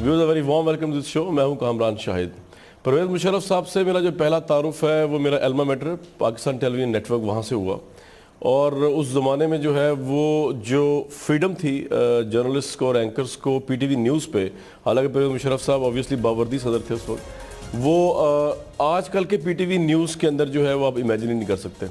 Viewers a very warm welcome this show. मैं हूं कामरान शाहिद। परवेज़ मुशर्रफ साहब से मेरा जो पहला तारुफ है वो मेरा Elma matter Pakistan television network वहाँ से हुआ। और उस ज़माने में जो है वो जो फ्रीडम थी जर्नलिस्ट को और एंकर्स को पीटीवी न्यूज़ पे, हालांकि परवेज़ मुशर्रफ साहब ऑब्वियसली बावर्दी सदर थे उस वक्त, वो आजकल के पीटीवी न्यूज़ के अंदर जो है वो आप इमेजिन ही नहीं कर सकते।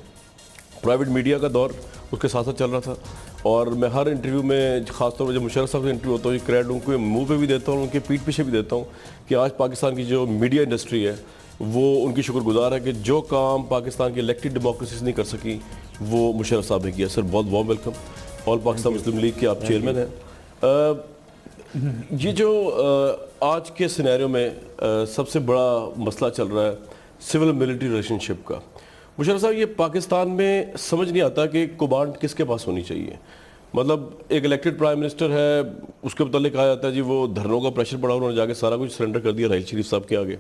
प्राइवेट मीडिया का दौर उसके साथ साथ चल रहा था। और मैं हर इंटरव्यू में, खासतौर पर जब मुशर्रफ साहब से इंटरव्यू होता हूँ, ये क्रेडिट उनको मुंह पे भी देता हूँ, उनके पीठ पीछे भी देता हूँ कि आज पाकिस्तान की जो मीडिया इंडस्ट्री है वो उनकी शुक्रगुजार है कि जो काम पाकिस्तान की इलेक्टेड डेमोक्रेसी नहीं कर सकी वो मुशर्रफ साहब ने किया। सर बहुत warm welcome. All Pakistan Muslim League के आप चेयरमैन हैं। ये जो आज के सिनेरियो में सबसे बड़ा मसला चल रहा है सिविल मिलिट्री रिलेशनशिप का, मुशर्रफ साहब ये पाकिस्तान में समझ नहीं आता कि कमांड किसके पास होनी चाहिए। मतलब एक इलेक्टेड प्राइम मिनिस्टर है, उसके मुतालिक कहा जाता है जी वो धरनों का प्रेशर पड़ा, उन्होंने जाके सारा कुछ सरेंडर कर दिया राहील शरीफ साहब के आगे।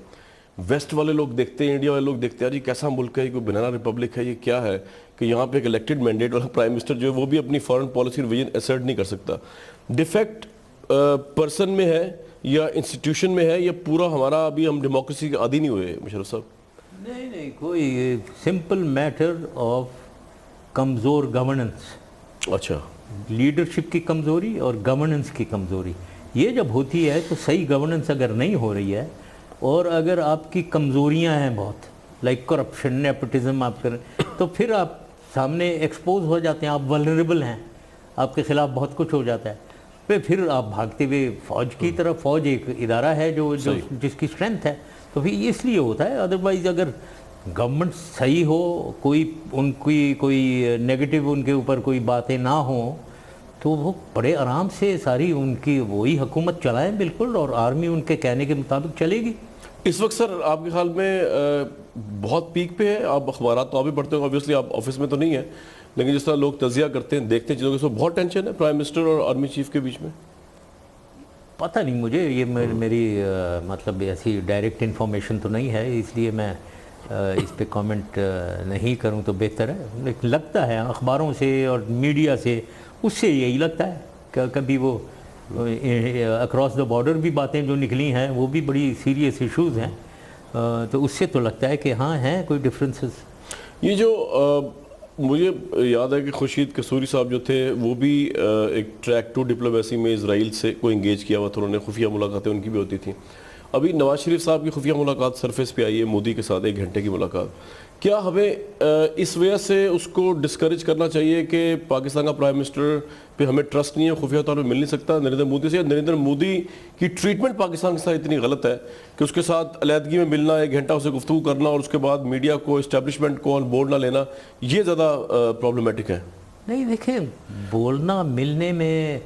वेस्ट वाले लोग देखते हैं, इंडिया वाले लोग देखते हैं जी कैसा मुल्क है, कोई बनाना रिपब्लिक है, ये क्या है कि यहाँ पे एक इलेक्टेड मैंडेट वाला प्राइम मिनिस्टर जो है वो भी अपनी फॉरेन पॉलिसी विजन असर्ट नहीं कर सकता। डिफेक्ट पर्सन में है या इंस्टीट्यूशन में है, या पूरा हमारा अभी हम डेमोक्रेसी के आदी नहीं हुए मुशर्रफ साहब? नहीं, कोई सिंपल मैटर ऑफ कमज़ोर गवर्नेंस। अच्छा, लीडरशिप की कमज़ोरी और गवर्नेंस की कमज़ोरी, ये जब होती है तो सही गवर्नेंस अगर नहीं हो रही है और अगर आपकी कमज़ोरियां हैं बहुत, लाइक करप्शन, नेपोटिज्म आप करें, तो फिर आप सामने एक्सपोज हो जाते हैं, आप वल्नरेबल हैं, आपके ख़िलाफ़ बहुत कुछ हो जाता है। फिर आप भागते हुए फ़ौज की तरफ, फ़ौज एक इदारा है जो जिसकी स्ट्रेंथ है, तो फिर इसलिए होता है। अदरवाइज़ अगर गवर्नमेंट सही हो, कोई नेगेटिव उनके ऊपर कोई बातें ना हो, तो वो बड़े आराम से सारी उनकी वही हुकूमत चलाएं बिल्कुल, और आर्मी उनके कहने के मुताबिक चलेगी। इस वक्त सर आपके ख्याल में बहुत पीक पे है? आप अखबार तो आप भी पढ़ते हो, ऑब्वियसली आप ऑफिस में तो नहीं है, लेकिन जिस तरह लोग तजिया करते हैं, देखते हैं चीज़ों के, बहुत टेंशन है प्राइम मिनिस्टर और आर्मी चीफ के बीच में। पता नहीं मुझे, ये मेरी मतलब ऐसी डायरेक्ट इन्फॉर्मेशन तो नहीं है, इसलिए मैं इस पे कमेंट नहीं करूं तो बेहतर है। लेकिन लगता है अखबारों से और मीडिया से, उससे यही लगता है कि कभी वो अक्रॉस द बॉर्डर भी बातें जो निकली हैं वो भी बड़ी सीरियस इश्यूज़ हैं, तो उससे तो लगता है कि हाँ हैं कोई डिफरेंसेस। ये जो मुझे याद है कि खुर्शीद कसूरी साहब जो थे वो भी एक ट्रैक टू डिप्लोमेसी में इजराइल से को इंगेज किया हुआ था, उन्होंने खुफिया मुलाकातें उनकी भी होती थी। अभी नवाज शरीफ साहब की खुफिया मुलाकात सरफेस पे आई है, मोदी के साथ 1 घंटे की मुलाकात। क्या हमें इस वजह से उसको डिस्करेज करना चाहिए कि पाकिस्तान का प्राइम मिनिस्टर पे हमें ट्रस्ट नहीं है, खुफिया तौर पर मिल नहीं सकता नरेंद्र मोदी से, या नरेंद्र मोदी की ट्रीटमेंट पाकिस्तान के साथ इतनी गलत है कि उसके साथ अलहदगी में मिलना, 1 घंटा उसे गुफ्तगू करना और उसके बाद मीडिया को, इस्टेब्लिशमेंट को ऑन बोर्ड ना लेना, ये ज़्यादा प्रॉब्लमेटिक है? नहीं, देखिए, बोलना मिलने में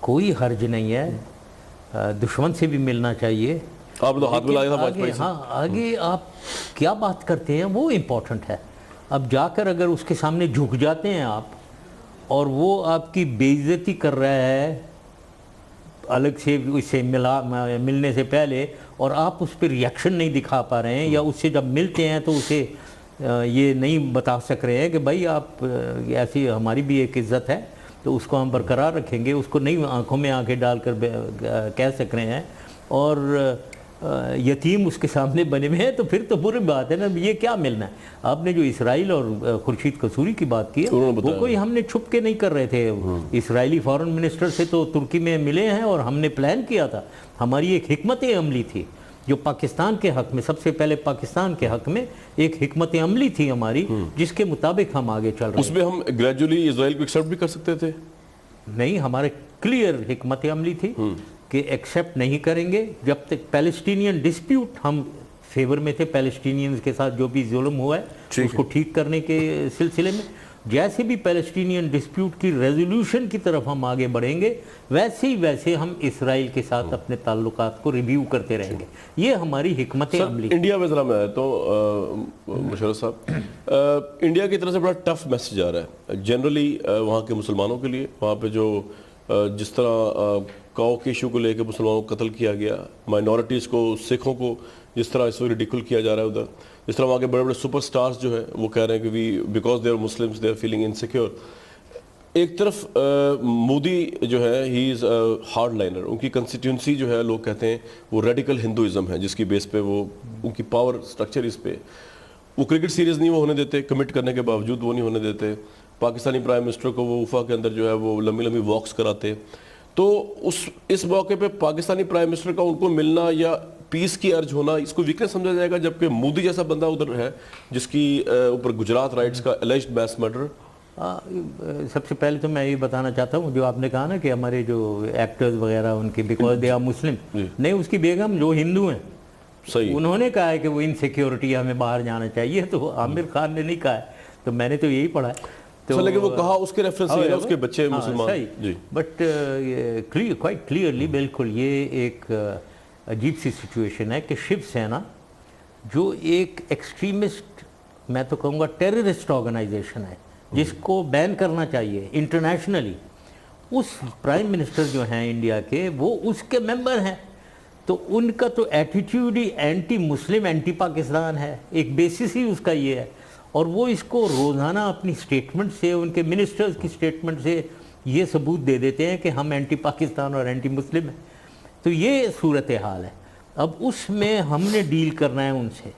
कोई हर्ज नहीं है, दुश्मन से भी मिलना चाहिए। आप तो हाथ मिलाया था वाजपेयी से। हाँ, आगे आप क्या बात करते हैं वो इम्पोर्टेंट है। अब जाकर अगर उसके सामने झुक जाते हैं आप और वो आपकी बेइज्जती कर रहा है अलग से उससे मिलने से पहले, और आप उस पर रिएक्शन नहीं दिखा पा रहे हैं, या उससे जब मिलते हैं तो उसे ये नहीं बता सक रहे हैं कि भाई आप ऐसी हमारी भी एक इज़्ज़त है तो उसको हम बरकरार रखेंगे, उसको नहीं आंखों में आंखें डालकर कह सक रहे हैं, और यतीम उसके सामने बने हुए हैं, तो फिर तो बुरी बात है ना। ये क्या मिलना है? आपने जो इसराइल और खुर्शीद कसूरी की बात की है वो कोई हमने छुप के नहीं कर रहे थे। इसराइली फॉरेन मिनिस्टर से तो तुर्की में मिले हैं और हमने प्लान किया था। हमारी एक हिकमत अमली थी जो पाकिस्तान के हक में, सबसे पहले पाकिस्तान के हक में एक हिकमत अमली थी हमारी, जिसके मुताबिक हम आगे चल रहे हैं। उसमें हम ग्रेजुअली इजराइल को एक्सेप्ट भी कर सकते थे? नहीं, हमारे क्लियर हिकमत अमली थी कि एक्सेप्ट नहीं करेंगे जब तक पैलेस्टीनियन डिस्प्यूट, हम फेवर में थे पैलेस्टीनियंस के साथ जो भी जुल्म हुआ है उसको ठीक करने के सिलसिले में। जैसे भी पैलेस्टीनियन डिस्प्यूट की रेजोल्यूशन की तरफ हम आगे बढ़ेंगे, वैसे हम इसराइल के साथ अपने ताल्लुकात को रिव्यू करते रहेंगे। ये हमारी हिकमत अमली। इंडिया में ज़रा मैं तो मुशर्रफ साहब, इंडिया की तरफ से बड़ा टफ मैसेज आ रहा है जनरली वहाँ के मुसलमानों के लिए। वहाँ पे जो जिस तरह काओ के इशू को लेकर मुसलमानों को कत्ल किया गया, माइनॉरिटीज़ को, सिखों को जिस तरह इस वक्त रिडिकुल किया जा रहा है उधर, जिस तरह वहाँ के बड़े बड़े सुपर स्टार्स जो है वो कह रहे हैं कि we because they are Muslims they are feeling insecure. एक तरफ मोदी जो है ही इज़ हार्ड लाइनर, उनकी कंस्टिट्यूंसी जो है लोग कहते हैं वो रेडिकल हिंदुइज्म है, जिसकी बेस पे वो उनकी पावर स्ट्रक्चर इस पे वो क्रिकेट सीरीज़ नहीं वो होने देते, कमिट करने के बावजूद वो नहीं होने देते। पाकिस्तानी प्राइम मिनिस्टर को वो उफा के अंदर जो है वो लंबी लंबी वॉक्स कराते। तो इस मौके पे पाकिस्तानी प्राइम मिनिस्टर का उनको मिलना या पीस की अर्ज होना, इसको वीकनेस समझा जाएगा, जबकि मोदी जैसा बंदा उधर है जिसकी ऊपर गुजरात राइट्स का एलिज्ड मैस मर्डर। सबसे पहले तो मैं ये बताना चाहता हूँ, जो आपने कहा ना कि हमारे जो एक्टर्स वगैरह उनके बिकॉज दे आर मुस्लिम, नहीं, उसकी बेगम जो हिंदू हैं सही, उन्होंने कहा है कि वो इनसिक्योरिटी हमें बाहर जाना चाहिए, तो आमिर खान ने नहीं कहा है, तो मैंने तो यही पढ़ा है। तो लेकिन वो कहा उसके रेफरेंस से उसके बच्चे मुसलमान जी, बट क्वाइट क्लियरली बिल्कुल ये एक अजीब सी सिचुएशन है कि शिवसेना जो एक एक्सट्रीमिस्ट, मैं तो कहूँगा टेररिस्ट ऑर्गेनाइजेशन है, जिसको बैन करना चाहिए इंटरनेशनली, उस प्राइम मिनिस्टर जो हैं इंडिया के वो उसके मेंबर हैं, तो उनका तो एटीट्यूड ही एंटी मुस्लिम एंटी पाकिस्तान है, एक बेसिस ही उसका ये है। और वो इसको रोज़ाना अपनी स्टेटमेंट से, उनके मिनिस्टर्स की स्टेटमेंट से ये सबूत दे देते हैं कि हम एंटी पाकिस्तान और एंटी मुस्लिम हैं। तो ये सूरत हाल है। अब उसमें हमने डील करना है उनसे।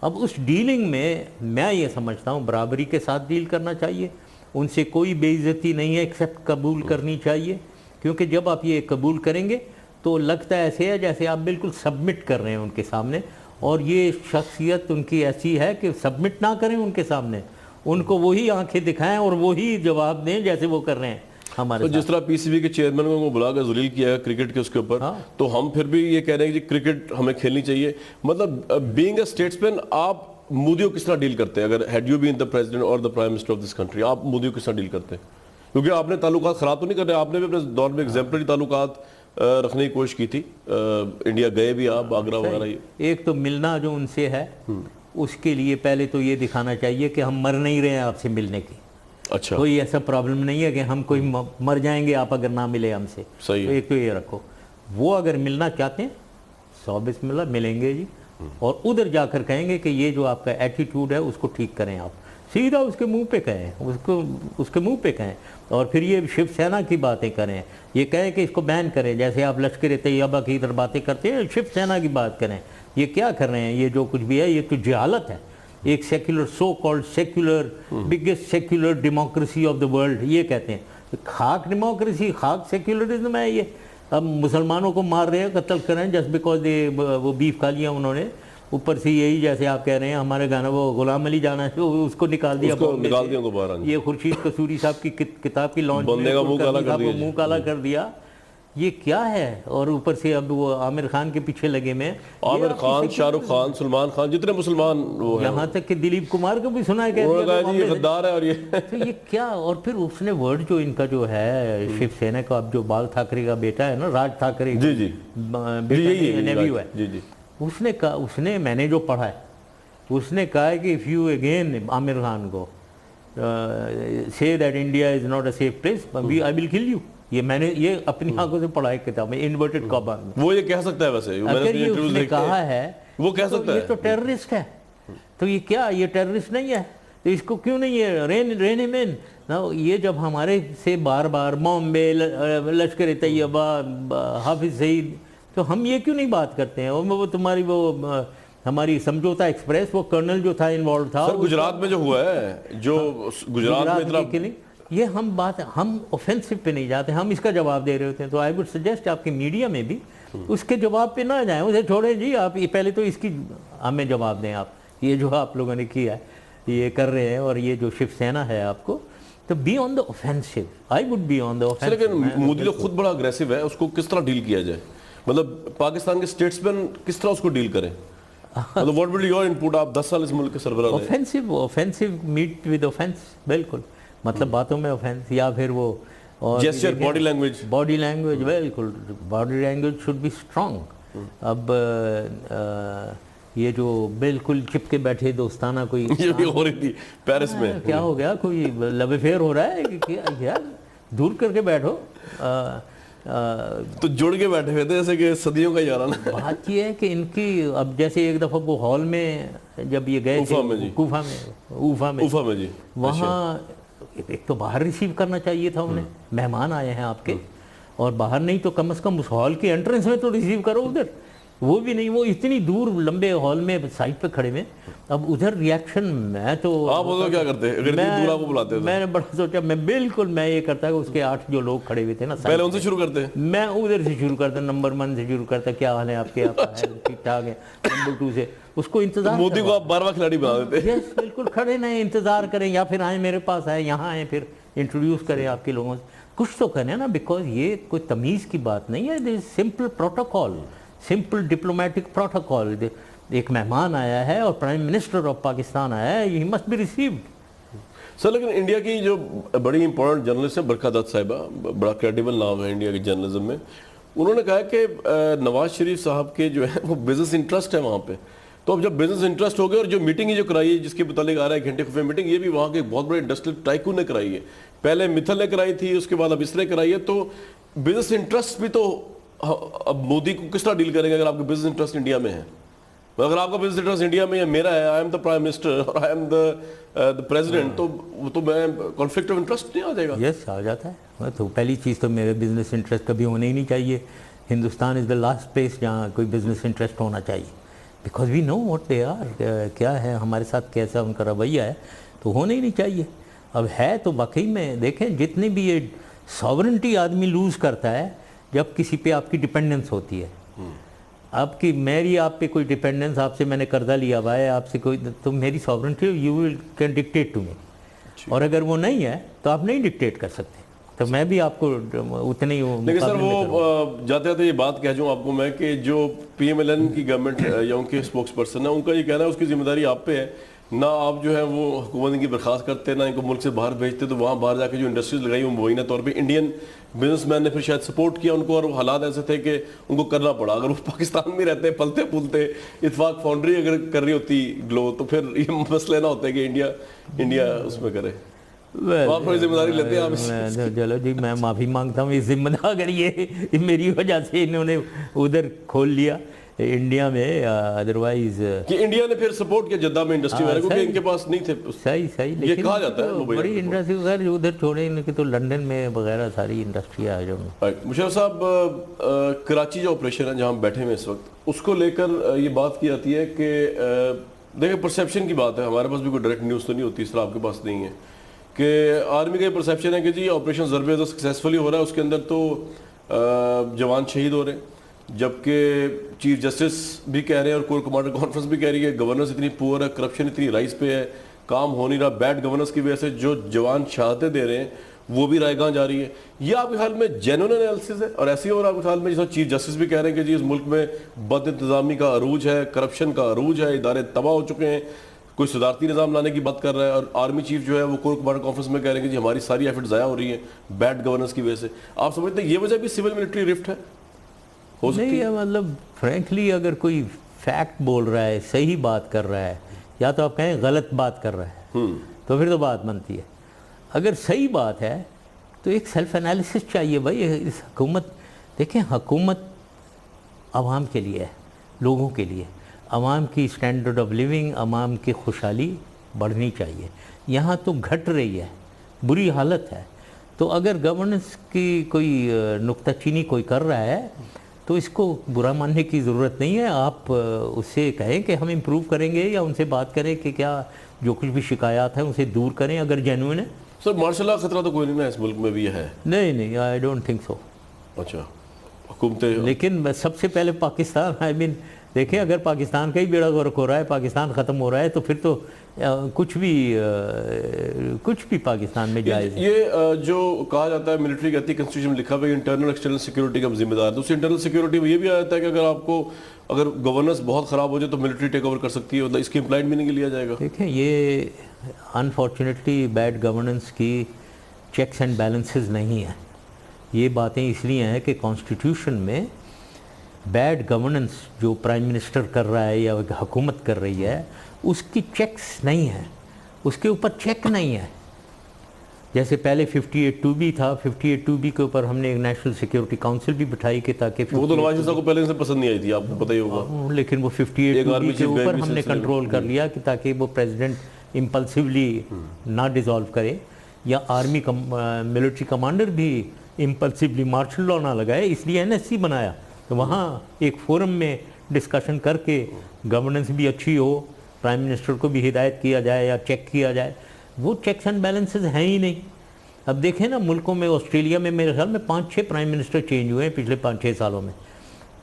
अब उस डीलिंग में मैं ये समझता हूँ बराबरी के साथ डील करना चाहिए, उनसे कोई बेइज्जती नहीं है, एक्सेप्ट कबूल करनी चाहिए, क्योंकि जब आप ये कबूल करेंगे तो लगता है ऐसे है जैसे आप बिल्कुल सबमिट कर रहे हैं उनके सामने, और ये शख्सियत उनकी ऐसी है कि सबमिट ना करें उनके सामने, उनको वही आंखें दिखाएं और वही जवाब दें जैसे वो कर रहे हैं हमारे। तो जिस तरह पीसीबी के चेयरमैन को बुलाकर जलील किया है क्रिकेट के उसके ऊपर, हाँ। तो हम फिर भी ये कह रहे हैं कि क्रिकेट हमें खेलनी चाहिए। मतलब बीइंग अ स्टेट्समैन आप मोदी को किस तरह डील करते हैं? अगर had you been the president और the prime minister of this country, आप मोदी को किस तरह डील करते हैं? क्योंकि आपने ताल्लुकात खराब तो नहीं कर रहे, आपने भी अपने दौर में एग्जाम्पलरी ताल्लुकात रखने की कोशिश की थी, इंडिया गए भी आप, आगरा वगैरह। एक तो मिलना जो उनसे है उसके लिए पहले तो ये दिखाना चाहिए कि हम मर नहीं रहे हैं आपसे मिलने की। अच्छा, कोई ऐसा प्रॉब्लम नहीं है कि हम कोई मर जाएंगे आप अगर ना मिले हमसे। सही तो एक तो ये रखो, वो अगर मिलना चाहते हैं 100 बिस्मिल्लाह मिलेंगे जी, और उधर जाकर कहेंगे कि ये जो आपका एटीट्यूड है उसको ठीक करें, आप सीधा उसके मुंह पे कहें, उसके मुंह पे कहें। और फिर ये शिवसेना की बातें करें, ये कहें कि इसको बैन करें, जैसे आप लश्कर तैयबा की इधर बातें करते हैं, शिवसेना की बात करें। ये क्या कर रहे हैं? ये जो कुछ भी है ये तो जहालत है। एक secular, so called secular, biggest secular democracy of the world ये कहते हैं। खाक डेमोक्रेसी, खाक सेक्युलरिज्म है ये। अब मुसलमानों को मार रहे हैं, कत्ल कर रहे हैं जस्ट बिकॉज दे वो बीफ खा लिया उन्होंने। ऊपर से यही जैसे आप कह रहे हैं हमारे गाना वो गुलाम अली जाना है, उसको निकाल दिया दोबारा। ये खुर्शीद कसूरी साहब की किताब की लॉन्च मुंह काला कर दिया। ये क्या है? और ऊपर से अब वो आमिर खान के पीछे लगे में, आमिर खान, शाहरुख खान, सलमान खान, जितने मुसलमान वो हैं, यहाँ तक कि दिलीप कुमार को भी सुना है ये गद्दार है। और ये तो ये क्या? और फिर उसने वर्ड जो इनका जो है शिवसेना का, अब जो बाल ठाकरे का बेटा है ना, राज ठाकरे, जी जी बेटा नेव्यू है, जी जी, उसने कहा, उसने मैंने जो पढ़ा है उसने कहा है कि if you again Aamir Khan को say that India is not a safe place, I will kill you. ये मैंने ये अपनी आंखों से पढ़ा है किताब में, इन्वर्टेड कॉमा में। वो ये कह सकता है वैसे, अगर ये उसने कहा है वो कह सकता है, ये तो टेररिस्ट है। तो ये क्या, ये टेररिस्ट नहीं है? तो इसको क्यों नहीं है रेन मेन ना? ये जब हमारे से बार बार बॉम्बे, लश्कर तैयबा, हाफिज सईद, तो हम ये क्यों नहीं बात करते हैं? और वो तुम्हारी वो हमारी समझौता एक्सप्रेस, वो कर्नल जो था इन्वॉल्व था सर, गुजरात में जो हुआ है, जो गुजरात में ये हम ऑफेंसिव पे नहीं जाते, हम इसका जवाब दे रहे होते हैं। तो आई वुड सजेस्ट आपकी मीडिया में भी उसके जवाब पे ना जाएं, उसे छोड़ें जी। आप ये पहले तो इसकी हमें जवाब दें, आप ये जो आप लोगों ने किया है, ये कर रहे हैं, और ये जो शिवसेना है आपको, तो be on the offensive. I would be on the offensive. लेकिन मोदी तो खुद बड़ा अग्रेसिव है, उसको किस तरह डील किया जाए? मतलब पाकिस्तान के स्टेट्समैन किस तरह उसको डील करें? मतलब व्हाट विल योर इनपुट? आप 10 साल इस मुल्क के सरबराह रहे। ऑफेंसिव मीट विद ऑफेंस, बिल्कुल, मतलब बातों में ऑफेंस, या फिर वो और जेस्चर, बॉडी लैंग्वेज बिल्कुल, body language should be strong. अब ये जो बिल्कुल चिपके बैठे दोस्ताना कोई ये भी हो रही थी पेरिस में, क्या हो गया? कोई लव अफेयर हो रहा है कि यार दूर करके बैठो। तो जुड़ के बैठे हुए थे जैसे कि सदियों का याराना। बात ये है कि इनकी, अब जैसे एक दफ़ा वो हॉल में जब ये गए थे उफा में जी, वहाँ एक तो बाहर रिसीव करना चाहिए था उन्हें, मेहमान आए हैं आपके, और बाहर नहीं तो कम से कम उस हॉल के एंट्रेंस में तो रिसीव करो उधर, वो भी नहीं, वो इतनी दूर लंबे हॉल में साइड पे खड़े में। अब उधर रिएक्शन मैं तो आप वो क्या करते हैं अगर इतनी दूर आपको बुलाते हैं तो? मैंने बड़ा सोचा, मैं ये करता कि उसके 8 जो लोग खड़े हुए थे ना, पहले उनसे शुरू करते हैं, मैं उधर से शुरू करता, नंबर 1 से शुरू करता, क्या हाल है आपके, आप ठीक ठाक है, नंबर 2 से उसको इंतजार, मोदी को आप 12वां खिलाड़ी बना देते हैं। यस बिल्कुल, खड़े नहीं, इंतजार करें, या फिर आए मेरे पास आए, यहाँ आए, फिर इंट्रोड्यूस करें आपके लोगों से, कुछ तो करें ना, बिकॉज ये कोई तमीज़ की बात नहीं है, this simple protocol, simple diplomatic protocol. एक मेहमान आया है और प्राइम मिनिस्टर ऑफ पाकिस्तान आया है, he must be received. Sir लेकिन इंडिया की जो बड़ी इंपॉर्टेंट जर्नलिस्ट है बरखा दत्त साहिबा, बड़ा क्रेडिबल नाम है इंडिया के जर्नलिज्म में, उन्होंने कहा कि नवाज शरीफ साहब के जो है वो बिजनेस इंटरेस्ट है वहाँ पे, तो अब जब बिजनेस इंटरेस्ट हो गया और जो मीटिंग ही जो कराई है जिसके मुतालिक आ रहा है घंटे खुफिया मीटिंग, ये भी वहाँ के बहुत बड़े इंडस्ट्रियल टाइकून ने कराई है, पहले मित्तल ने कराई थी, उसके बाद अब इसने कराई है, तो बिजनेस इंटरेस्ट भी तो अब मोदी को किस तरह डील करेंगे अगर आपका बिजनेस इंटरेस्ट इंडिया में है? अगर आपका बिजनेस इंटरेस्ट इंडिया में है, मेरा है, I am the prime minister और आई एम द प्रेसिडेंट, तो मैं कॉन्फ्लिक्ट ऑफ इंटरेस्ट नहीं आ जाएगा? यस आ जाता है। तो पहली चीज़ तो मेरे बिजनेस इंटरेस्ट कभी होने ही नहीं चाहिए। Hindustan is the last place जहाँ कोई बिजनेस इंटरेस्ट होना चाहिए, because we know what they are, क्या है हमारे साथ, कैसा उनका रवैया है, तो होना ही नहीं चाहिए। अब है तो वाकई में देखें, जितनी भी ये सॉवरेंटी आदमी लूज़ करता है जब किसी पे आपकी डिपेंडेंस होती है, आपकी मेरी आप पे कोई डिपेंडेंस, आपसे मैंने कर्जा लिया हुआ है, आपसे कोई, तो मेरी sovereignty, you will can dictate to me, और अगर वो नहीं है तो आप नहीं डिक्टेट कर सकते, तो मैं भी आपको उतने ही। लेकिन सर वो जाते जाते ये बात कह दूँ आपको मैं कि जो PMLN की गवर्नमेंट या उनके स्पोक्स पर्सन है, उनका ये कहना है उसकी जिम्मेदारी आप पे है, ना आप जो है वो हुकूमत की बर्खास्त करते, ना इनको मुल्क से बाहर भेजते, तो वहाँ बाहर जाके जो इंडस्ट्रीज लगाई वो मुबैना तौर पे इंडियन बिजनेसमैन ने फिर शायद सपोर्ट किया उनको, और वो हालात ऐसे थे कि उनको करना पड़ा। अगर वो पाकिस्तान में रहते फलते फूलते इत्तेफाक फाउंड्री अगर कर रही होती ग्लो, तो फिर ये मसले ना होते कि इंडिया उसमें करे। आप थोड़ी जिम्मेदारी लेते हैं आप? चलो जी, मैं माफ़ी मांगता हूँ इस जिम्मेदारी, अगर ये मेरी वजह से इन्होंने उधर खोल लिया इंडिया में, अदरवाइज कि इंडिया ने फिर सपोर्ट किया जद्दा में इंडस्ट्री वाले को कि इनके पास नहीं थे। सही, ये कहा जाता है बड़ी इंडस्ट्री उधर उधर छोड़े इनके, तो लंदन में वगैरह सारी इंडस्ट्री आ जो। मुशर्रफ साहब, कराची जो ऑपरेशन है जहाँ हम बैठे हुए इस वक्त, उसको लेकर ये बात की जाती है कि देखिए परसेप्शन की बात है, हमारे पास भी कोई डायरेक्ट न्यूज़ तो नहीं होती, इस तरह आपके पास नहीं है, कि आर्मी का ये परसेप्शन है कि जी ऑपरेशन ज़रबे जो सक्सेसफुली हो रहा है, उसके अंदर तो जवान शहीद हो रहे हैं, जबकि चीफ जस्टिस भी कह रहे हैं और कोर कमांडर कॉन्फ्रेंस भी कह रही है गवर्नेंस इतनी पुअर है, करप्शन इतनी राइज पे है, काम हो नहीं रहा, बैड गवर्नेंस की वजह से जो जवान शहादतें दे रहे हैं वो भी रायगां जा रही है। ये आपके ख्याल में जेन्युइन एनालिसिस है? और ऐसी और आपके ख्याल में जैसा चीफ जस्टिस भी कह रहे हैं कि जी इस मुल्क में बद इंतजामी का अरूज है, करप्शन का अरूज है, इदारे तबाह हो चुके हैं, कोई सुधारती निज़ाम लाने की बात कर रहा है, और आर्मी चीफ जो है वो कोर कमांडर कॉन्फ्रेंस में कह रहे हैं कि जी हमारी सारी एफर्ट ज़ाया हो रही है बैड गवर्नेंस की वजह से। आप समझते हैं ये वजह भी सिविल मिलिट्री रिफ्ट है? हो सकती है? मतलब फ्रैंकली अगर कोई फैक्ट बोल रहा है, सही बात कर रहा है, या तो आप कहें गलत बात कर रहा है, तो फिर तो बात बनती है। अगर सही बात है तो एक सेल्फ एनालिसिस चाहिए भाई। इस हुकूमत, देखें हुकूमत आवाम के लिए है, लोगों के लिए, आवाम की स्टैंडर्ड ऑफ लिविंग, आवाम की खुशहाली बढ़नी चाहिए। यहाँ तो घट रही है, बुरी हालत है। तो अगर गवर्नेंस की कोई नुक्ताचीनी कोई कर रहा है तो इसको बुरा मानने की ज़रूरत नहीं है। आप उससे कहें कि हम इम्प्रूव करेंगे, या उनसे बात करें कि क्या जो कुछ भी शिकायत है उसे दूर करें अगर जेन्युइन है। सर मार्शल लॉ खतरा तो कोई नहीं ना इस मुल्क में भी है? नहीं, आई डोंट थिंक सो। अच्छा, हुकूमतें, लेकिन सबसे पहले पाकिस्तान, आई मीन देखिए, अगर पाकिस्तान का ही बेड़ा गर्क हो रहा है, पाकिस्तान ख़त्म हो रहा है, तो फिर तो कुछ भी पाकिस्तान में जायज़ है। ये जो कहा जाता है मिलिट्री कहती है कॉन्स्टिट्यूशन में लिखा हुआ है इंटरनल एक्सटर्नल सिक्योरिटी का जिम्मेदार है, तो उस इंटरनल सिक्योरिटी में ये भी आ जाता है कि अगर गवर्नेंस बहुत ख़राब हो जाए तो मिलिट्री टेक ओवर कर सकती है, मतलब इसकी इम्प्लाइड मीनिंग लिया जाएगा। देखें, ये अनफॉर्चुनेटली बैड गवर्नेंस की चेक्स एंड बैलेंसेस नहीं है। ये बातें इसलिए हैं कि कॉन्स्टिट्यूशन में बैड गवर्नेंस जो प्राइम मिनिस्टर कर रहा है या हुकूमत कर रही है, उसकी चेक्स नहीं है, उसके ऊपर चेक नहीं है। जैसे पहले 58(2)B था, 58(2)B के ऊपर हमने एक नेशनल सिक्योरिटी काउंसिल भी बिठाई कि ताकि वो तो नवाज शरीफ साहब को पहले से पसंद नहीं आई थी, आपको पता ही होगा, लेकिन वो 58(2)B के ऊपर हमने कंट्रोल कर लिया कि ताकि वो प्रेसिडेंट इम्पल्सिवली ना डिसॉल्व करे। या आर्मी मिलिट्री कमांडर भी इम्पल्सिवली मार्शल लॉ ना लगाए, इसलिए एनएससी बनाया। तो वहाँ एक फोरम में डिस्कशन करके गवर्नेंस भी अच्छी हो, प्राइम मिनिस्टर को भी हिदायत किया जाए या चेक किया जाए। वो चेक्स एंड बैलेंसेस हैं ही नहीं। अब देखें ना, मुल्कों में, ऑस्ट्रेलिया में मेरे ख्याल में 5-6 प्राइम मिनिस्टर चेंज हुए हैं पिछले 5-6 सालों में।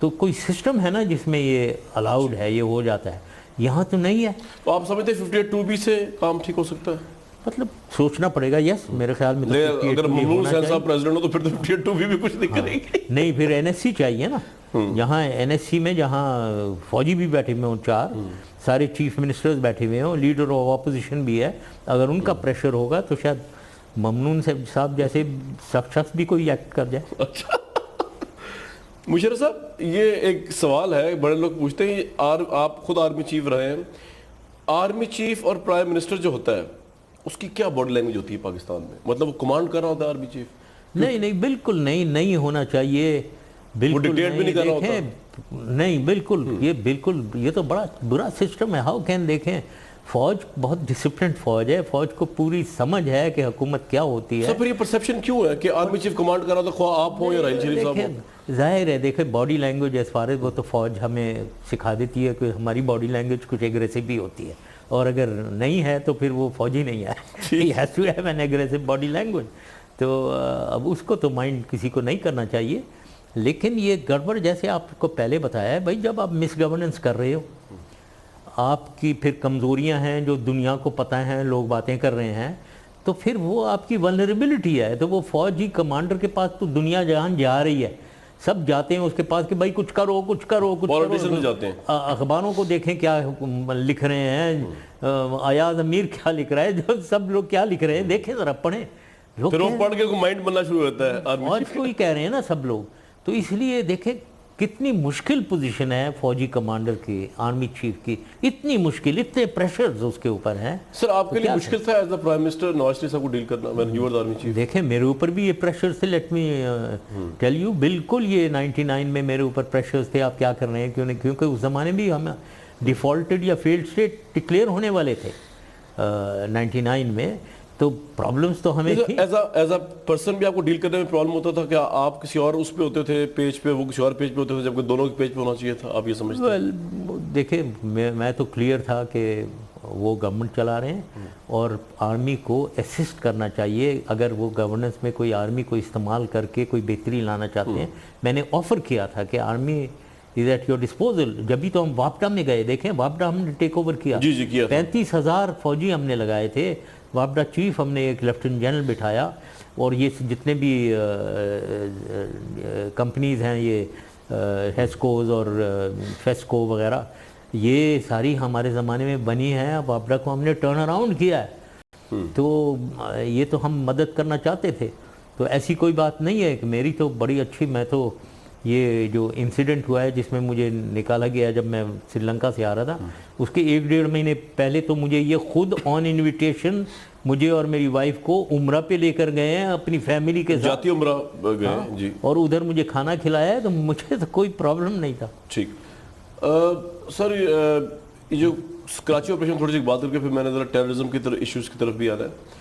तो कोई सिस्टम है ना जिसमें ये अलाउड है, ये हो जाता है। यहाँ तो नहीं है। तो आप समझते हैं 58(2) से काम ठीक हो सकता है? मतलब सोचना पड़ेगा। यस, मेरे ख्याल में तो अगर ममनून हुसैन साहब प्रेसिडेंट हो तो फिर तो 58(2) भी कुछ नहीं करेंगे। नहीं, फिर एनएससी चाहिए ना। यहाँ एनएससी में जहाँ फौजी भी बैठे हुए हों, 4 सारे चीफ मिनिस्टर्स बैठे हुए हों, लीडर ऑफ ऑपोजिशन भी है, अगर उनका प्रेशर होगा तो शायद ममनून साहब जैसे शख्स भी कोई एक्ट कर जाए। अच्छा, मुशर्रफ साहब, ये एक सवाल है, बड़े लोग पूछते हैं, आप खुद आर्मी चीफ रहे हैं, आर्मी चीफ और प्राइम मिनिस्टर जो होता है उसकी क्या बॉडी लैंग्वेज होती है पाकिस्तान में? मतलब वो कमांड कर रहा होता है आर्मी चीफ? नहीं, बिल्कुल नहीं होना चाहिए। बिल्कुल वो डिक्टेट भी नहीं कर रहा होता? नहीं, बिल्कुल ये तो बड़ा बुरा सिस्टम है। How can? देखें, फौज बहुत डिसिप्लिन फौज है, फौज को पूरी समझ है कि हुकूमत क्या होती है। सब फिर ये परसेप्शन क्यों है कि आर्मी चीफ कमांड कर रहा था, ख्वाह आप हो या राहिल शरीफ साहब हो? जाहिर है, देखे body language as far as वो तो फौज हमें सिखा देती है कि हमारी बॉडी लैंग्वेज कुछ एग्रेसिव भी होती है, और अगर नहीं है तो फिर वो फौजी नहीं है। He has to have an aggressive body language. तो अब उसको तो माइंड किसी को नहीं करना चाहिए। लेकिन ये गड़बड़, जैसे आपको पहले बताया है भाई, जब आप मिस गवर्नेंस कर रहे हो, आपकी फिर कमज़ोरियां हैं जो दुनिया को पता हैं, लोग बातें कर रहे हैं, तो फिर वो आपकी वल्नरेबिलिटी है। तो वो फौजी कमांडर के पास तो दुनिया जहां जा रही है, सब जाते हैं उसके पास कि भाई कुछ करो कुछ करो। पॉलिटिशियन जाते हैं, अखबारों को देखें क्या लिख रहे हैं, अयाज अमीर क्या लिख रहा है, जो सब लोग क्या लिख रहे हैं देखें ज़रा, पढ़ें। फिर वो पढ़ के माइंड बनना शुरू होता है आर्मी और को ही कह रहे हैं ना सब लोग। तो इसलिए देखें कितनी मुश्किल पोजीशन है फौजी कमांडर की, आर्मी चीफ की, इतनी मुश्किल, इतने प्रेशर्स उसके ऊपर हैं। सर, आपके लिए मुश्किल था as the prime minister Nawaz Sharif साहब को डील करना when you were the army chief? देखें, मेरे ऊपर भी ये प्रेशर थे, लेट मी टेल यू, बिल्कुल ये 99 में मेरे ऊपर प्रेशर्स थे। आप क्या कर रहे हैं, क्यों नहीं, क्योंकि उस ज़माने भी हम डिफ़ॉल्टेड या फेल्ड स्टेट डिक्लेयर होने वाले थे 99 में। तो प्रॉब्लम्स तो हमें थी। एज अ पर्सन भी आपको डील करने में प्रॉब्लम होता था? क्या आप किसी और उस पे होते थे पेज पे, वो किसी और पेज पे होते थे, जबकि दोनों के पेज पे होना चाहिए था? आप ये समझते हैं? देखिए, मैं तो क्लियर था कि वो गवर्नमेंट चला रहे हैं और आर्मी को असिस्ट करना चाहिए। अगर वो गवर्नेंस में कोई आर्मी को इस्तेमाल करके कोई बेहतरी लाना चाहते हैं, मैंने ऑफ़र किया था कि army is at your disposal. जब भी तो हम वापडा में गए, देखें वापडा हमने टेक ओवर किया, जी किया, 35,000 फौजी हमने लगाए थे। वापडा चीफ हमने एक लेफ्टिनेंट जनरल बिठाया, और ये जितने भी कंपनीज़ हैं, ये हेस्कोज और फेस्को वगैरह, ये सारी हमारे ज़माने में बनी हैं। अब वापडा को हमने टर्न अराउंड किया है। तो ये तो हम मदद करना चाहते थे। तो ऐसी कोई बात नहीं है कि मेरी तो बड़ी अच्छी, मैं तो ये जो इंसिडेंट हुआ है जिसमें मुझे निकाला गया जब मैं श्रीलंका से आ रहा था, उसके 1-1.5 महीने पहले तो मुझे ये खुद ऑन इनविटेशन मुझे और मेरी वाइफ को उम्रा पे लेकर गए हैं, अपनी फैमिली के साथ जाती उम्रा गए। हाँ, जी, और उधर मुझे खाना खिलाया है, तो मुझे तो कोई प्रॉब्लम नहीं था। ठीक। सर, ये जो कराची ऑपरेशन, थोड़ी सी बात करके फिर मैंने ज़रा टेररिज्म की तरफ, इश्यूज़ की तरफ भी आता है।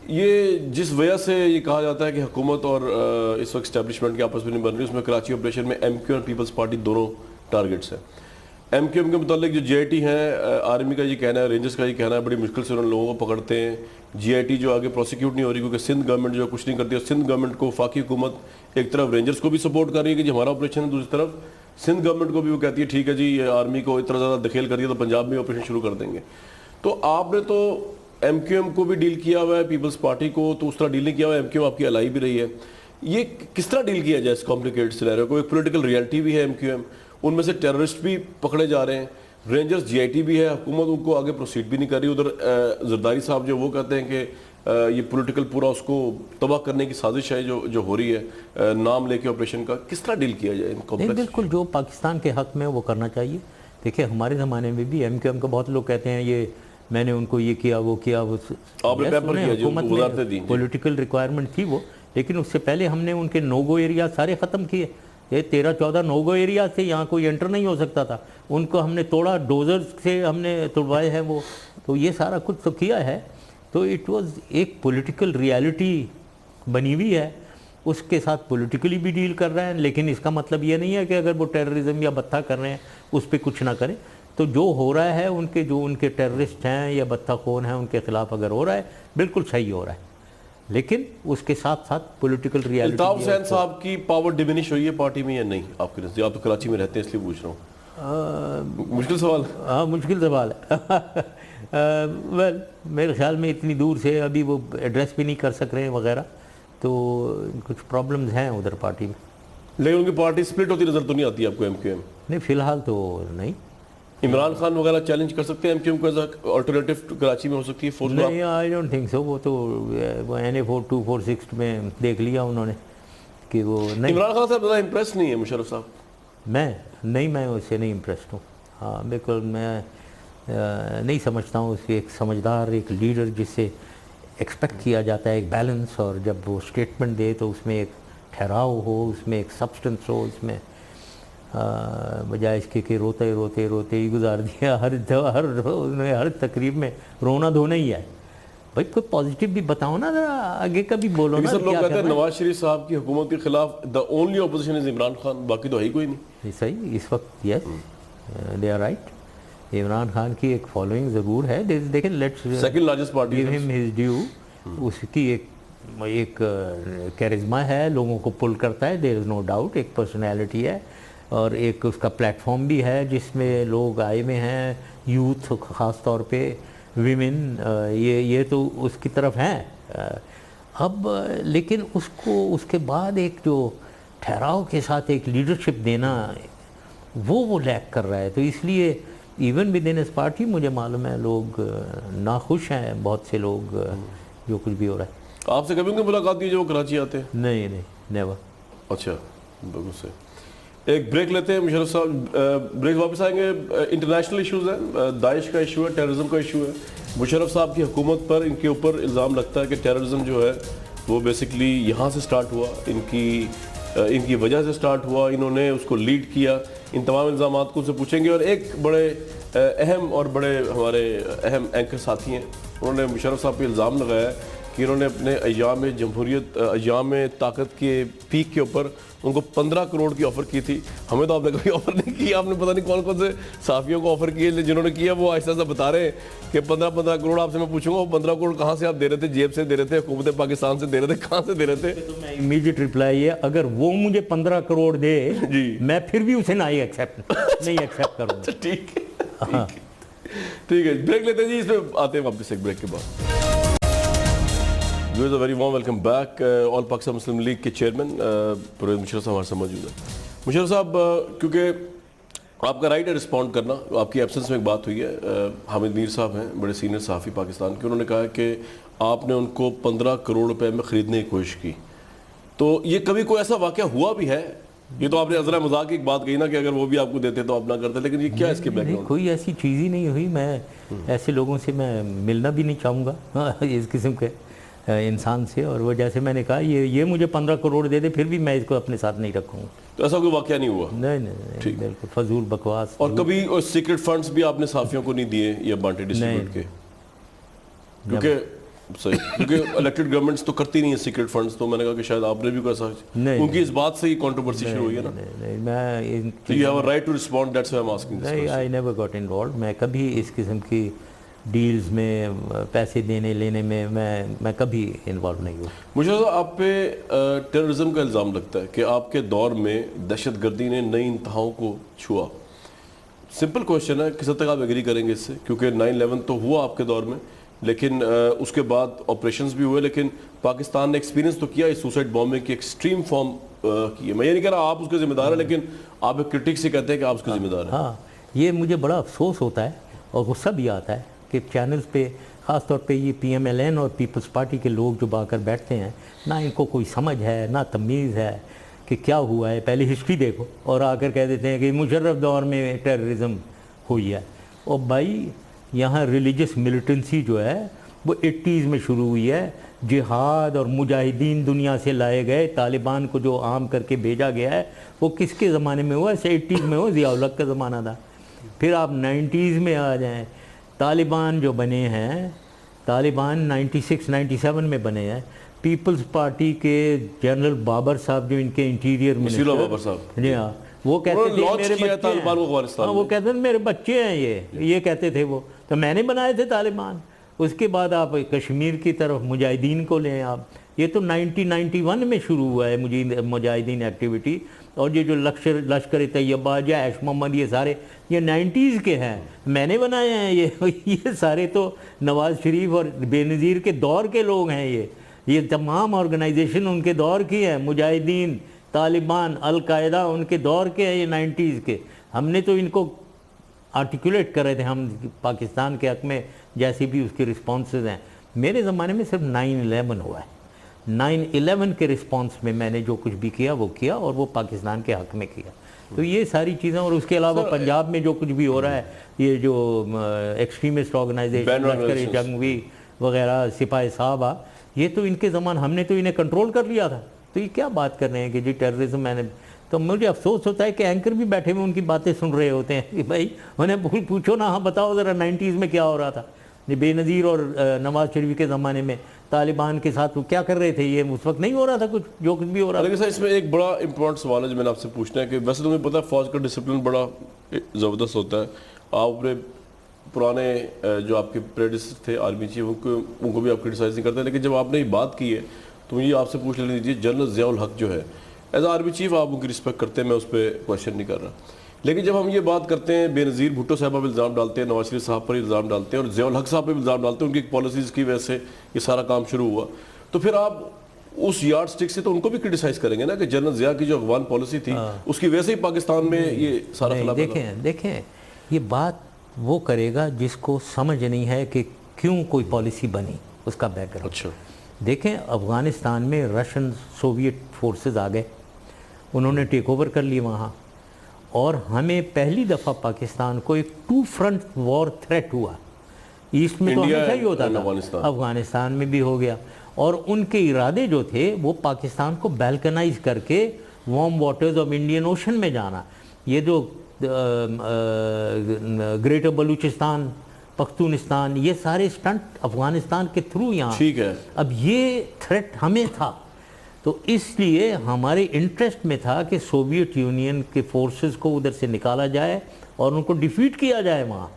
ये जिस वजह से ये कहा जाता है कि हुकूमत और इस वक्त इस्टेब्लिशमेंट की आपस में नहीं बन रही, उसमें कराची ऑपरेशन में MQ और पीपल्स पार्टी दोनों टारगेट्स हैं। MQM के मुतालिक जो GIT हैं, आर्मी का ये कहना है, रेंजर्स का ये कहना है, बड़ी मुश्किल से उन लोगों को पकड़ते हैं। GIT जो आगे प्रोसिक्यूट नहीं हो रही क्योंकि सिंध गवर्नमेंट जो कुछ नहीं करती है। सिंध गवर्नमेंट को वफाकी हुकूमत एक तरफ रेंजर्स को भी सपोर्ट कर रही है कि जी हमारा ऑपरेशन है, दूसरी तरफ सिंध गवर्नमेंट को भी वो कहती है ठीक है जी, ये आर्मी को इतना ज़्यादा दखेल कर दिया तो पंजाब में ऑपरेशन शुरू कर देंगे। तो आपने तो MQM को भी डील किया हुआ है, पीपल्स पार्टी को तो उस तरह डील नहीं किया हुआ है। MQM आपकी अलाई भी रही है। ये किस तरह डील किया जाए इस कॉम्प्लिकेटेड सिनेरियो को? एक पॉलिटिकल रियलिटी भी है MQM, उनमें से टेररिस्ट भी पकड़े जा रहे हैं, रेंजर्स GIT भी है, हुकूमत उनको आगे प्रोसीड भी नहीं कर रही। उधर जरदारी साहब जो वो कहते हैं कि ये पॉलिटिकल पूरा उसको तबाह करने की साजिश है जो हो रही है नाम लेके ऑपरेशन का। किस तरह डील किया जाए इन कॉम्प्लेक्स? बिल्कुल, जो पाकिस्तान के हक में वो करना चाहिए। देखिए, हमारे ज़माने में भी MQM का बहुत लोग कहते हैं ये मैंने उनको ये किया वो किया, वो हुकूमत में पॉलिटिकल रिक्वायरमेंट थी वो, लेकिन उससे पहले हमने उनके नोगो एरिया सारे ख़त्म किए। ये 13-14 नोगो एरिया से यहाँ कोई एंटर नहीं हो सकता था, उनको हमने तोड़ा, डोजर्स से हमने तोड़वाए हैं वो। तो ये सारा कुछ तो किया है, तो इट वाज एक पॉलिटिकल रियलिटी बनी हुई है, उसके साथ पॉलिटिकली भी डील कर रहे हैं, लेकिन इसका मतलब ये नहीं है कि अगर वो टेररिज्म या बत्ता कर रहे हैं उस पर कुछ ना करें। तो जो हो रहा है उनके टेररिस्ट हैं या बत्ताखोर हैं उनके खिलाफ अगर हो रहा है बिल्कुल सही हो रहा है, लेकिन उसके साथ साथ पॉलिटिकल रियलिटी। अल्ताफ हुसैन साहब की पावर डिमिनिश हुई है पार्टी में या नहीं आपके नजदीक? आप तो कराची में रहते हैं इसलिए पूछ रहा हूँ। मुश्किल सवाल। हाँ मुश्किल सवाल है। वेल मेरे ख्याल में इतनी दूर से अभी वो एड्रेस भी नहीं कर सक रहे हैं वगैरह, तो कुछ प्रॉब्लम्स हैं उधर पार्टी में। लेकिन उनकी पार्टी स्प्लिट होती नजर तो नहीं आती आपको एमक्यूएम? नहीं फिलहाल तो नहीं। इमरान खान वगैरह चैलेंज कर सकते हैं एमक्यूएम को एज अल्टरनेटिव कराची में हो सकती है फोर्स? नहीं आई डोंट थिंक सो। वो तो NA 4246 में देख लिया उन्होंने कि वो नहीं। इमरान खान साहब ज़्यादा इम्प्रेस नहीं है मुशर्रफ साहब? मैं उससे नहीं इम्प्रेस्ड हूँ। हाँ बिल्कुल मैं नहीं समझता हूँ उसे एक समझदार एक लीडर जिससे एक्सपेक्ट किया जाता है एक बैलेंस, और जब वो स्टेटमेंट दे तो उसमें एक ठहराव हो, उसमें एक सब्सटेंस हो, उसमें बजाय इसके कि रोते रोते रोते ही गुजार दिया। हर तकरीब में रोना धोना ही है। भाई कोई पॉजिटिव भी बताओ ना, जरा आगे का भी बोलो ना। सब लोग कहते हैं नवाज शरीफ साहब की हुकूमत के खिलाफ the only opposition is Imran Khan, बाकी तो है ही कोई नहीं। सही इस वक्त yes they are right. Imran Khan की एक फॉलोइंग ज़रूर है, लेकिन let's second largest party, give him his due. उसकी एक कैरिज्मा है, लोगों को पुल करता है, देयर इज़ नो डाउट। एक पर्सनैलिटी है और एक उसका प्लेटफॉर्म भी है जिसमें लोग आए हुए हैं, यूथ ख़ास तौर पे, विमेन, ये तो उसकी तरफ हैं। अब लेकिन उसको उसके बाद एक जो ठहराव के साथ एक लीडरशिप देना वो लैक कर रहा है। तो इसलिए इवन विद इन इस पार्टी मुझे मालूम है लोग नाखुश हैं, बहुत से लोग जो कुछ भी हो रहा है। आपसे कभी उनकी मुलाकात की जो वो कराची आते हैं? नहीं नेवर। अच्छा बिल्कुल से। एक ब्रेक लेते हैं मुशर्रफ साहब, ब्रेक वापस आएंगे। इंटरनेशनल इश्यूज़ हैं, दाइश का इशू है, टेररिज्म का इशू है। मुशर्रफ साहब की हुकूमत पर इनके ऊपर इल्ज़ाम लगता है कि टेररिज्म जो है वो बेसिकली यहाँ से स्टार्ट हुआ, इनकी वजह से स्टार्ट हुआ, इन्होंने उसको लीड किया। इन तमाम इल्ज़ाम को से पूछेंगे। और एक बड़े अहम और बड़े हमारे अहम एंकर साथी हैं, उन्होंने मुशर्रफ साहब पर इल्ज़ाम लगाया है कि इन्होंने अपने अय्याम जमहूरियत, अय्याम ताकत के पीक के ऊपर उनको 15 करोड़ की ऑफ़र की थी। हमें तो आपने कोई ऑफ़र नहीं की, आपने पता नहीं कौन कौन से साफियों को ऑफ़र किए, जिन्होंने किया वो ऐसा ऐसा बता रहे हैं कि 15 करोड़। आपसे मैं पूछूंगा वो 15 करोड़ कहाँ से आप दे रहे थे? जेब से दे रहे थे, हुकूमत पाकिस्तान से दे रहे थे, कहाँ से दे रहे थे? तो मैं इमीडिएट रिप्लाई है, अगर वो मुझे 15 करोड़ दे जी, मैं फिर भी उसे नहीं एक्सेप्ट करूँगा। ठीक है, ब्रेक लेते हैं जी, इसमें आते हैं वापस एक ब्रेक के बाद। Very warm welcome back. All Pakistan Muslim League के चेयरमैन परवेज़ मुशर्रफ साहब हमारे साथ मौजूद है। मुशर्रफ साहब, क्योंकि आपका राइट है रिस्पॉन्ड करना, आपकी एब्सेंस में एक बात हुई है, हामिद मीर साहब हैं, बड़े सीनियर सहाफ़ी पाकिस्तान के, उन्होंने कहा कि आपने उनको 15 करोड़ रुपए में ख़रीदने की कोशिश की। तो ये कभी कोई ऐसा वाक़या हुआ भी है? ये तो आपने ज़रा मजाक की एक बात कही ना कि अगर वो भी आपको देते तो आप ना करते, लेकिन ये क्या इसके बैकग्राउंड? कोई ऐसी चीज़ ही नहीं हुई। मैं ऐसे लोगों से मैं मिलना भी नहीं चाहूँगा इस किस्म के इंसान से। और वो जैसे मैंने कहा ये मुझे 15 करोड़ दे दे फिर भी मैं इसको अपने साथ नहीं रखूँगा। तो ऐसा कोई वाक़या नहीं हुआ? नहीं बिल्कुल फजूल बकवास। और कभी सीक्रेट फंड्स भी आपने साफियों को नहीं दिए या बांटे डिस्ट्रीब्यूट के? क्योंकि इलेक्टेड गवर्नमेंट्स तो करती नहीं है सीक्रेट फंड्स, तो मैंने कहा कि शायद आपने भी कैसा उनकी इस बात से ही कंट्रोवर्सी शुरू हुई है ना। मैं you have a right to respond, that's why I am asking this. नहीं, आई नेवर गॉट इन्वॉल्व। मैं कभी इस किस्म की डील्स में, पैसे देने लेने में मैं कभी इन्वॉल्व नहीं हुआ। मुझे तो आप पे टेररिज्म का इल्ज़ाम लगता है कि आपके दौर में दहशतगर्दी ने नई इंतहाओं को छुआ। सिंपल क्वेश्चन है, किस हद तक आप एग्री करेंगे इससे? क्योंकि 9/11 तो हुआ आपके दौर में, लेकिन उसके बाद ऑपरेशंस भी हुए, लेकिन पाकिस्तान ने एक्सपीरियंस तो किया इस सुसाइड बॉम्बिंग की एक्सट्रीम फॉर्म की है। मैं ये नहीं कह रहा आप उसके जिम्मेदार हैं, लेकिन आप एक क्रिटिक्स से कहते हैं कि आप उसके जिम्मेदार हैं। हाँ, ये मुझे बड़ा अफसोस होता है और गुस्सा भी आता है कि चैनल्स पे ख़ास तौर पे ये PMLN और पीपल्स पार्टी के लोग जो आकर बैठते हैं, ना इनको कोई समझ है ना तमीज़ है कि क्या हुआ है। पहले हिस्ट्री देखो और आकर कह देते हैं कि मुशर्रफ दौर में टेररिज्म हुई है। और भाई यहाँ रिलीजियस मिलिटेंसी जो है वो 80s में शुरू हुई है। जिहाद और मुजाहिदीन दुनिया से लाए गए, तालिबान को जो आम करके भेजा गया है वो किसके ज़माने में हुआ? 80s में हो, ज़िया उल हक का ज़माना था। फिर आप 90s में आ जाएं, तालिबान जो बने हैं, तालिबान 96-97 में बने हैं। पीपल्स पार्टी के जनरल बाबर साहब जो इनके इंटीरियर मुशीला बाबर साहब, जी हाँ, वो कहते थे मेरे बच्चे तालिबान को हैं। अफगानिस्तान हाँ, वो कहते थे मेरे बच्चे हैं, ये कहते थे वो, तो मैंने बनाए थे तालिबान। उसके बाद आप कश्मीर की तरफ मुजाहिदीन को लें आप, ये तो 1991 में शुरू हुआ है मुजाहिदीन एक्टिविटी, और ये जो लश्कर तैयबा, जैश मोहम्मद, ये सारे ये 90s के हैं, मैंने बनाए हैं ये सारे तो नवाज़ शरीफ और बेनज़ीर के दौर के लोग हैं। ये तमाम ऑर्गेनाइजेशन उनके दौर की है, मुजाहिदीन, तालिबान, अल-कायदा उनके दौर के हैं, ये 90s के। हमने तो इनको आर्टिकुलेट कर रहे थे हम पाकिस्तान के हक़ में, जैसे भी उसके रिस्पॉन्सेज हैं। मेरे ज़माने में सिर्फ 9/11 हुआ है, 9/11 के रिस्पॉन्स में मैंने जो कुछ भी किया वो किया, और वो पाकिस्तान के हक़ में किया। तो ये सारी चीज़ें, और उसके अलावा पंजाब में जो कुछ भी हो रहा है, ये जो एक्सट्रीमिस्ट ऑर्गेनाइजेशन लश्कर जंगवी वगैरह, सिपाही साहबा, ये तो इनके ज़माने, हमने तो इन्हें कंट्रोल कर लिया था। तो ये क्या बात कर रहे हैं कि जी टेररिज्म, मैंने तो मुझे अफसोस होता है कि एंकर भी बैठे हुए उनकी बातें सुन रहे होते हैं कि भाई उन्हें पूछो ना, हाँ बताओ ज़रा 90s में क्या हो रहा था, बेनज़ीर और नवाज़ शरीफ के ज़माने में तालिबान के साथ वो क्या कर रहे थे, ये उस वक्त नहीं हो रहा था कुछ, जो कुछ भी हो रहा था। लेकिन सर इसमें एक बड़ा इंपॉर्टेंट सवाल है जो मैंने आपसे पूछना है कि वैसे तुम्हें पता है फौज का डिसिप्लिन बड़ा ज़बरदस्त होता है। आप अपने पुराने जो आपके प्रेडिसेसर थे आर्मी चीफ, उनको भी आप क्रिटिसाइज नहीं करते, लेकिन जब आपने ये बात की है तो मुझे आपसे पूछ लेने दीजिए, जनरल ज़ियाउल हक जो है एज आर्मी चीफ आप उनकी रिस्पेक्ट करते हैं, मैं उस पर क्वेश्चन नहीं कर रहा, लेकिन जब हम ये बात करते हैं बेनज़ीर भुट्टो साहब पर इल्ज़ाम डालते हैं, नवाज शरीफ साहब पर इल्ज़ाम डालते हैं और ज़ियाउल हक साहब पर इल्ज़ाम डालते हैं, उनकी पॉलिसीज़ की वजह से ये सारा काम शुरू हुआ, तो फिर आप उस यार्ड स्टिक से तो उनको भी क्रिटिसाइज करेंगे ना कि जनरल ज़िया की जो अफगान पॉलिसी थी उसकी वजह से ही पाकिस्तान में ये सारा देखें ये बात वो करेगा जिसको समझ नहीं है कि क्यों कोई पॉलिसी बनी, उसका बैकग्राउंड। अच्छा, देखें अफ़गानिस्तान में रशियन सोवियत फोर्सेस आ गए, उन्होंने टेक ओवर कर लिए वहाँ, और हमें पहली दफ़ा पाकिस्तान को एक 2 फ्रंट वॉर थ्रेट हुआ। ईस्ट में तो हमेशा ही होता था, अफ़गानिस्तान में भी हो गया, और उनके इरादे जो थे वो पाकिस्तान को बैल्कनाइज करके warm waters of Indian ocean में जाना। ये जो ग्रेटर बलूचिस्तान, पख्तूनिस्तान, ये सारे स्टंट अफ़गानिस्तान के थ्रू यहाँ, ठीक है। अब ये थ्रेट हमें था, तो इसलिए हमारे इंटरेस्ट में था कि सोवियत यूनियन के फोर्सेस को उधर से निकाला जाए और उनको डिफीट किया जाए वहाँ।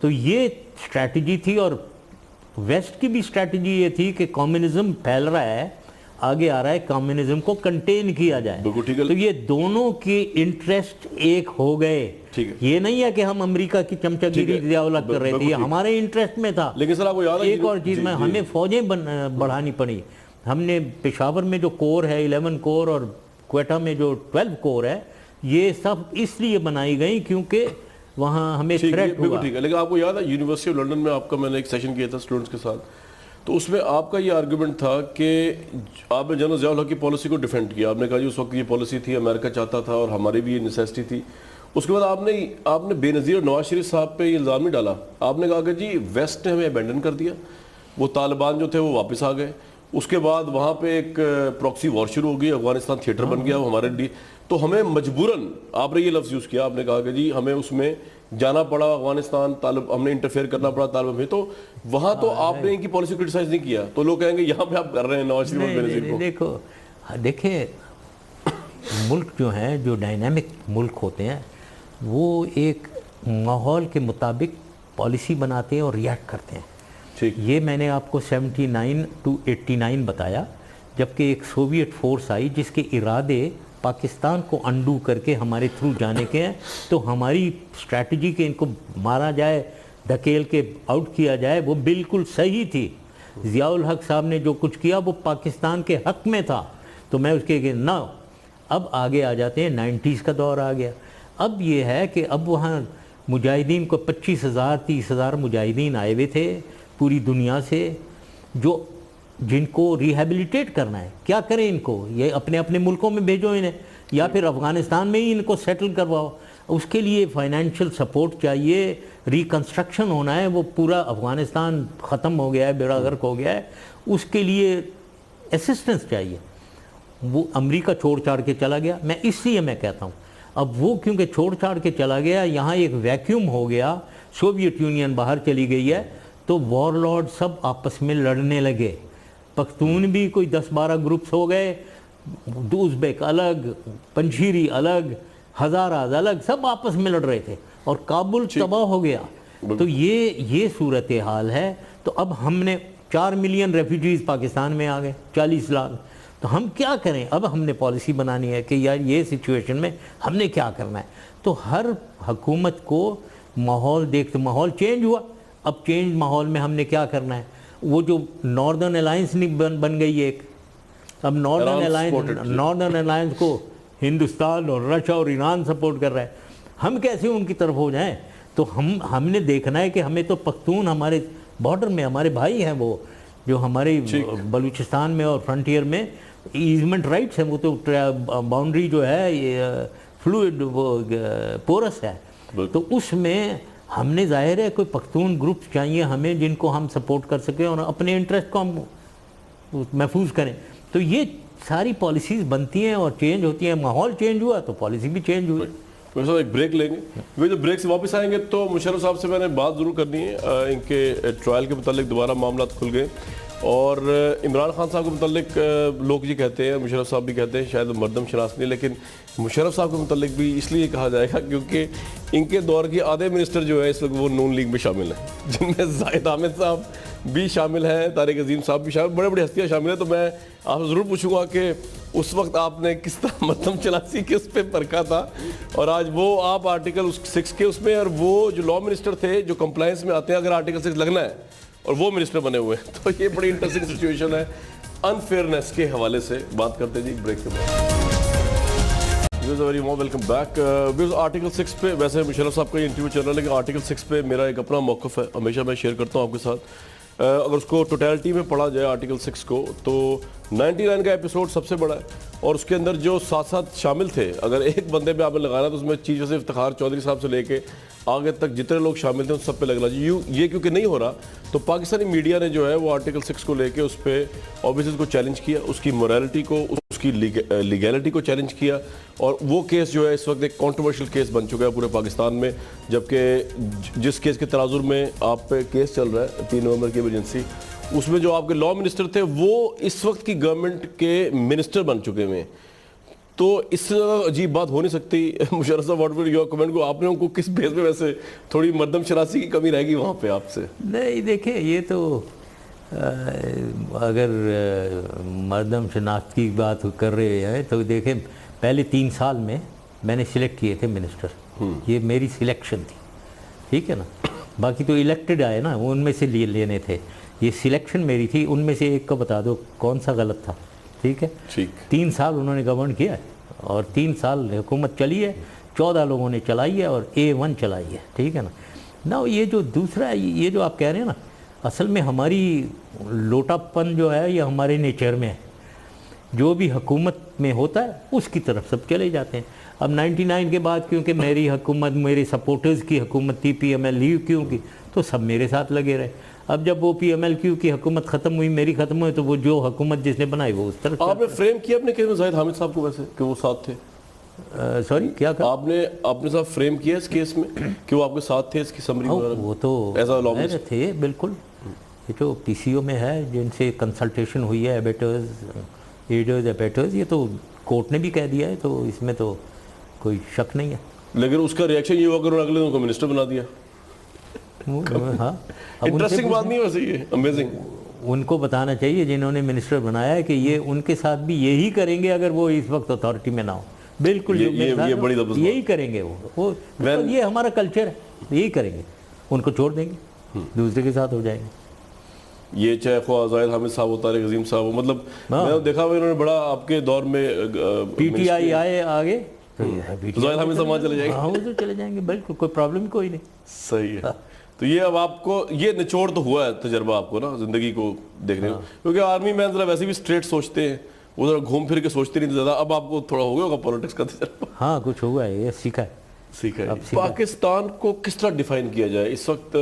तो ये स्ट्रैटेजी थी, और वेस्ट की भी स्ट्रैटेजी ये थी कि कम्युनिज्म फैल रहा है, आगे आ रहा है, कम्युनिज्म को कंटेन किया जाए। तो ये दोनों के इंटरेस्ट एक हो गए। ये नहीं है कि हम अमेरिका की चमचागिरी ज़ियाउल हक कर रहे थे, ये हमारे इंटरेस्ट में था। लेकिन सर आपको याद है एक और चीज़ में हमें फौजें बढ़ानी पड़ी। हमने पेशावर में जो कोर है 11 कोर और क्वेटा में जो 12 कोर है, ये सब इसलिए बनाई गई क्योंकि वहाँ हमें थ्रेट हुआ। ठीक है, लेकिन आपको याद है यूनिवर्सिटी ऑफ लंदन में आपका मैंने एक सेशन किया था स्टूडेंट्स के साथ, तो उसमें आपका ये आर्गुमेंट था कि आपने जनरल ज़ियाउल हक की पॉलिसी को डिफेंड किया। आपने कहा जी उस वक्त ये पॉलिसी थी, अमेरिका चाहता था और हमारी भी ये नेसेसिटी थी। उसके बाद आपने बेनज़ीर और नवाज शरीफ साहब पे ये इल्ज़ाम नहीं डाला, आपने कहा कि जी वेस्ट ने हमें अबेंडन कर दिया, वो तालिबान जो थे वो वापस आ गए, उसके बाद वहाँ पे एक प्रॉक्सी वॉर शुरू हो गई, अफगानिस्तान थिएटर बन गया हमारे लिए, तो हमें मजबूरन, आपने ये लफ्ज़ यूज़ किया, आपने कहा कि जी हमें उसमें जाना पड़ा, अफगानिस्तान हमने इंटरफेयर करना पड़ा तालिबान में, तो वहाँ तो आपने इनकी पॉलिसी क्रिटिसाइज नहीं किया, तो लोग कहेंगे यहाँ पे आप कर रहे हैं नवाज शरीफ और बेनज़ीर को। देखिए मुल्क जो हैं, जो डायनामिक मुल्क होते हैं, वो एक माहौल के मुताबिक पॉलिसी बनाते हैं और रिएक्ट करते हैं। ये मैंने आपको 79 to 89 बताया, जबकि एक सोवियत फोर्स आई जिसके इरादे पाकिस्तान को अंडू करके हमारे थ्रू जाने के हैं, तो हमारी स्ट्रैटेजी के इनको मारा जाए, धकेल के आउट किया जाए, वो बिल्कुल सही थी। ज़ियाउल हक साहब ने जो कुछ किया वो पाकिस्तान के हक में था, तो मैं उसके ना। अब आगे आ जाते हैं, 90s का दौर आ गया। अब ये है कि अब वहाँ मुजाहिदीन को 25,000 30,000 मुजाहिदीन आए हुए थे पूरी दुनिया से, जो जिनको रिहेबिलिटेट करना है। क्या करें इनको, ये अपने अपने मुल्कों में भेजो इन्हें, या फिर अफ़गानिस्तान में ही इनको सेटल करवाओ। उसके लिए फाइनेंशियल सपोर्ट चाहिए, रिकन्स्ट्रक्शन होना है, वो पूरा अफ़गानिस्तान ख़त्म हो गया है, बेड़ा गर्क हो गया है, उसके लिए असिस्टेंस चाहिए। वो अमेरिका छोड़ छाड़ के चला गया, मैं कहता हूँ अब वो क्योंकि छोड़ छाड़ के चला गया, यहाँ एक वैक्यूम हो गया, सोवियत यूनियन बाहर चली गई है, तो वॉरलॉर्ड सब आपस में लड़ने लगे। पख्तून भी कोई 10-12 ग्रुप्स हो गए, उज़्बेक अलग, पंजीरी अलग, हज़ाराज अलग, सब आपस में लड़ रहे थे और काबुल तबाह हो गया। तो ये सूरत हाल है। तो अब हमने 4 मिलियन रेफ्यूजीज़ पाकिस्तान में आ गए, 40 लाख। तो हम क्या करें? अब हमने पॉलिसी बनानी है कि यार ये सिचुएशन में हमने क्या करना है। तो हर हुकूमत को माहौल देखते, माहौल चेंज हुआ, अब चेंज माहौल में हमने क्या करना है। वो जो नॉर्दर्न अलायंस नहीं बन गई एक, अब नॉर्दर्न अलायंस को हिंदुस्तान और रशिया और ईरान सपोर्ट कर रहा है। हम कैसे उनकी तरफ हो जाएं? तो हमने देखना है कि हमें तो पख्तून हमारे बॉर्डर में हमारे भाई हैं, वो जो हमारे बलूचिस्तान में और फ्रंटियर में ईजमेंट राइट्स हैं, वो तो बाउंड्री जो है ये फ्लूइड वो पोरस है। तो उसमें हमने जाहिर है कोई पख्तून ग्रुप चाहिए हमें जिनको हम सपोर्ट कर सकें और अपने इंटरेस्ट को हम महफूज करें। तो ये सारी पॉलिसीज़ बनती हैं और चेंज होती हैं। माहौल चेंज हुआ तो पॉलिसी भी चेंज हुई। साहब एक ब्रेक लेंगे, वे जब ब्रेक से वापस आएंगे तो मुशर्रफ साहब से मैंने बात ज़रूर करनी है। इनके ट्रायल के मुतालिक दोबारा मामला खुल गए और इमरान खान साहब के मुतालिक लोग ये कहते हैं, मुशर्रफ साहब भी कहते हैं, शायद मरदम शनास नहीं, लेकिन मुशर्रफ साहब के मुतालिक भी इसलिए कहा जाएगा क्योंकि इनके दौर के आधे मिनिस्टर जो है इस वक्त वो नून लीग में शामिल हैं, जिनमें जाहिद हामिद साहब भी शामिल हैं, तारिक अजीम साहब भी शामिल, बड़े बड़ी हस्तियाँ शामिल हैं। तो मैं आपसे ज़रूर पूछूंगा कि उस वक्त आपने किस तरह मरदम शनासी के उस पर परखा था और आज वो आप आर्टिकल 6 के उसमें, और वो जो लॉ मिनिस्टर थे जो कंप्लायंस में आते हैं, अगर आर्टिकल 6 लगना है और वो मिनिस्टर बने हुए हैं, तो ये बड़ी इंटरेस्टिंग सिचुएशन है। अनफेयरनेस के हवाले से बात करते हैं जी ब्रेक के बाद। Very welcome back. आर्टिकल 6 पे वैसे मुशर्रफ साहब का इंटरव्यू चल रहा है, लेकिन आर्टिकल 6 पे मेरा एक अपना मौक़िफ़ है, हमेशा मैं शेयर करता हूँ आपके साथ। अगर उसको टोटलिटी में पढ़ा जाए आर्टिकल 6 को, तो 99 का एपिसोड सबसे बड़ा है और उसके अंदर जो साथ शामिल थे, अगर एक बंदे पे आपने लगाना तो उसमें चीफ जस्टिस इफ्तिखार चौधरी साहब से लेके आगे तक जितने लोग शामिल थे उन सब पे लगना चाहिए। ये क्योंकि नहीं हो रहा, तो पाकिस्तानी मीडिया ने जो है वो आर्टिकल 6 को लेके उस पर ऑब्वियसली को चैलेंज किया, उसकी मोरालिटी को, उसकी लीगैलिटी को चैलेंज किया, और वो केस जो है इस वक्त एक कॉन्ट्रोवर्शियल केस बन चुका है पूरे पाकिस्तान में। जबकि जिस केस के तराजुर में आप पे केस चल रहा है 3 नवंबर की इमरजेंसी, उसमें जो आपके लॉ मिनिस्टर थे वो इस वक्त की गवर्नमेंट के मिनिस्टर बन चुके हैं। तो इससे ज़्यादा अजीब बात हो नहीं सकती। मुशर्रफ साहब, व्हाट विल योर कमेंट को, आपने उनको किस बेस पे, वैसे थोड़ी मर्दम शनासी की कमी रहेगी वहाँ पे आपसे? नहीं, देखिए ये तो अगर मर्दम शनाख्त की बात कर रहे हैं तो देखें, पहले 3 साल में मैंने सिलेक्ट किए थे मिनिस्टर, ये मेरी सिलेक्शन थी, ठीक है ना। बाकी तो इलेक्टेड आए ना, उनमें से लेने थे, ये सिलेक्शन मेरी थी। उनमें से एक को बता दो कौन सा गलत था, ठीक है। 3 साल उन्होंने गवर्न किया है और 3 साल हुकूमत चली है, 14 लोगों ने चलाई है और A1 चलाई है, ठीक है ना। ये जो दूसरा है, ये जो आप कह रहे हैं ना, असल में हमारी लोटापन जो है ये हमारे नेचर में है। जो भी हुकूमत में होता है उसकी तरफ सब चले जाते हैं। अब 99 के बाद क्योंकि मेरी हुकूमत, मेरे सपोर्टर्स की हुकूमत थी, PML लीव क्यों की, तो सब मेरे साथ लगे रहे। अब जब वो PMLQ की हुकूमत ख़त्म हुई, मेरी ख़त्म हुई, तो वो जो हुकूमत जिसने बनाई वो उस तरफ। आपने फ्रेम किया अपने केस में जाहिद हामिद साहब को वैसे कि वो साथ थे? सॉरी क्या कहा? आपने अपने साथ फ्रेम किया इस केस में कि वो आपके साथ थे, इसकी समरी वो तो थे बिल्कुल। ये जो PCO में है, जिनसे कंसल्टेशन हुई है, एबेटर्स, ये तो कोर्ट ने भी कह दिया है, तो इसमें तो कोई शक नहीं है। लेकिन उसका रिएक्शन ये हुआ कि उन्होंने अगले दिन उनको मिनिस्टर बना दिया। हाँ, इंटरेस्टिंग बात नहीं है वैसे, ये अमेजिंग। उनको बताना चाहिए जिन्होंने मिनिस्टर बनाया है कि ये उनके साथ भी यही करेंगे अगर वो इस वक्त अथॉरिटी में ना हो। बिल्कुल ये बड़ी यही करेंगे वो ये हमारा कल्चर है, यही करेंगे। उनको छोड़ देंगे, दूसरे के साथ हो जाएंगे। ये चाहे ख्वाह जाहिद हामिद साहब हो, तारिक अजीम साहब हो, मतलब मैंने देखा हुआ इन्होंने बड़ा आपके दौर में PTI आए आगे, जाहिद हामिद साहब वहाँ चले जाएंगे। हाँ, वो तो चले जाएंगे, बिल्कुल कोई प्रॉब्लम कोई नहीं। सही है। तो ये अब आपको ये निचोड़ तो हुआ है तजर्बा आपको ना जिंदगी को देखने का, क्योंकि आर्मी मैन जरा वैसे भी स्ट्रेट सोचते हैं, वो जरा घूम फिर के सोचते नहीं ज़्यादा। अब आपको थोड़ा हो गया होगा पॉलिटिक्स का तजर्बा? हाँ, कुछ हुआ है, ये सीखा है। पाकिस्तान को किस तरह डिफाइन किया जाए इस वक्त?